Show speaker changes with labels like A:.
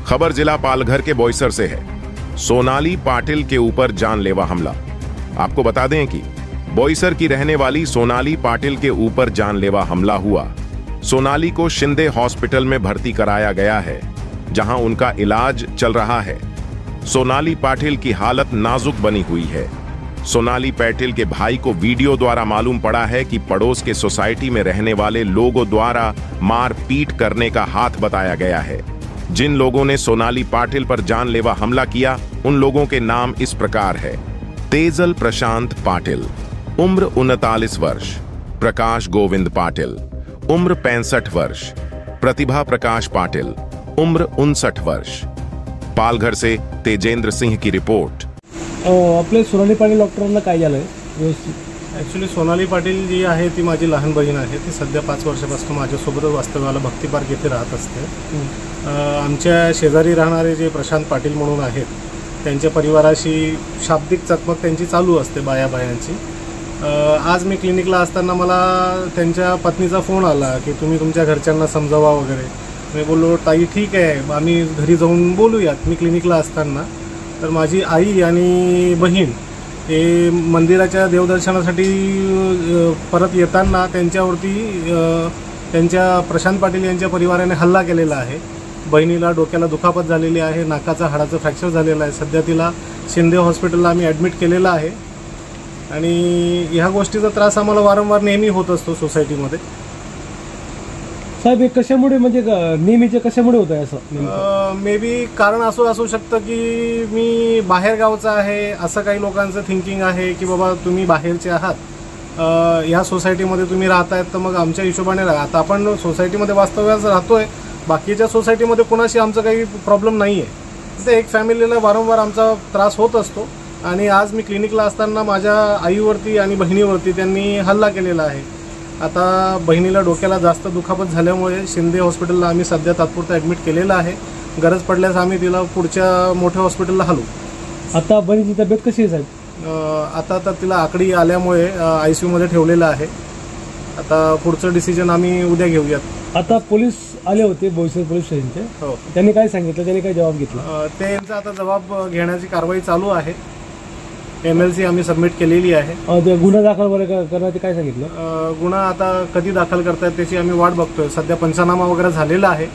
A: खबर जिला पालघर के बोईसर से है। सोनाली पाटिल के ऊपर जानलेवा हमला। आपको बता दें कि बोईसर की रहने वाली सोनाली पाटिल के ऊपर जानलेवा हमला हुआ। सोनाली को शिंदे हॉस्पिटल में भर्ती कराया गया है, जहां उनका इलाज चल रहा है। सोनाली पाटिल की हालत नाजुक बनी हुई है। सोनाली पाटिल के भाई को वीडियो द्वारा मालूम पड़ा है कि पड़ोस के सोसाइटी में रहने वाले लोगों द्वारा मारपीट करने का हाथ बताया गया है। जिन लोगों ने सोनाली पाटिल पर जानलेवा हमला किया, उन लोगों के नाम इस प्रकार है। तेजल प्रशांत पाटिल, उम्र 39 वर्ष। प्रकाश गोविंद पाटिल, उम्र 65 वर्ष। प्रतिभा प्रकाश पाटिल, उम्र 59 वर्ष। पालघर से तेजेंद्र सिंह की रिपोर्ट।
B: आपले सोनाली पाटील डॉक्टरांना काय झालंय व्यवस्थित?
C: ॲक्च्युली सोनाली पाटील जी आहे ती माझी लहान बहीण आहे। ती सध्या 5 वर्षापासून माझ्यासोबतच वास्तव्याला भक्ती पार्क येथे राहत असते। आमच्या शेजारी राहणारे जे प्रशांत पाटील म्हणून आहेत, त्यांच्या परिवाराशी शाब्दिक चकमक त्यांची चालू असते बायांची। आज मी क्लिनिकला असताना मला त्यांच्या पत्नीचा फोन आला की तुम्ही तुमच्या घरच्यांना समजावा वगैरे। मी बोललो ताई ठीक आहे, आम्ही घरी जाऊन बोलूयात। मी क्लिनिकला असताना तर माझी आई आणि बहीण हे मंदिराच्या देवदर्शनासाठी परत येताना त्यांच्यावरती त्यांच्या प्रशांत पाटील यांच्या परिवाराने हल्ला केलेला आहे। बहिणीला डोक्याला दुखापत झालेली आहे, नाकाचा हाडाचं फ्रॅक्चर झालेलं आहे। सध्या तिला शिंदे हॉस्पिटलला आम्ही ॲडमिट केलेलं आहे आणि ह्या गोष्टीचा त्रास आम्हाला वारंवार नेहमी होत असतो सोसायटीमध्ये।
B: साहेब हे कशामुळे म्हणजे नेहमीचे कशामुळे होत आहे असं?
C: मे बी कारण असू शकतं की मी बाहेर गावचा आहे, असं काही लोकांचं थिंकिंग आहे की बाबा तुम्ही बाहेरचे आहात, ह्या सोसायटीमध्ये तुम्ही राहतायत तर मग आमच्या हिशोबाने राहा। आता आपण सोसायटीमध्ये वास्तव्यास राहतोय, बाकीच्या सोसायटीमध्ये कोणाशी आमचं काही प्रॉब्लेम नाही आहे। तर एक फॅमिलीला वारंवार आमचा त्रास होत असतो आणि आज मी क्लिनिकला असताना माझ्या आईवरती आणि बहिणीवरती त्यांनी हल्ला केलेला आहे। आता बहिणीला डोक्याला जास्त दुखापत झाल्यामुळे शिंदे हॉस्पिटलला आम्ही सध्या तात्पुरतं ॲडमिट केलेलं आहे। गरज पडल्यास आम्ही तिला पुढच्या मोठ्या हॉस्पिटलला हलवू।
B: आता बहिणीची तब्येत कशी आहे साहेब?
C: आता तर तिला आकडी आल्यामुळे ICUमध्ये ठेवलेलं आहे। आता पुढचं डिसिजन आम्ही उद्या घेऊयात।
B: आता पोलीस आले होते बोईसर पोलीस स्टेशनचे,
C: हो।
B: त्यांनी काय सांगितलं, त्यांनी काय जबाब घेतला?
C: त्यांचा आता जबाब घेण्याची कारवाई चालू आहे। MLC आम्ही सबमिट केलेली आहे।
B: गुन्हा दाखल वगैरे करण्याचे काय सांगितलं?
C: गुन्हा आता कधी दाखल करतायत त्याची आम्ही वाट बघतोय। सध्या पंचनामा वगैरे झालेला आहे।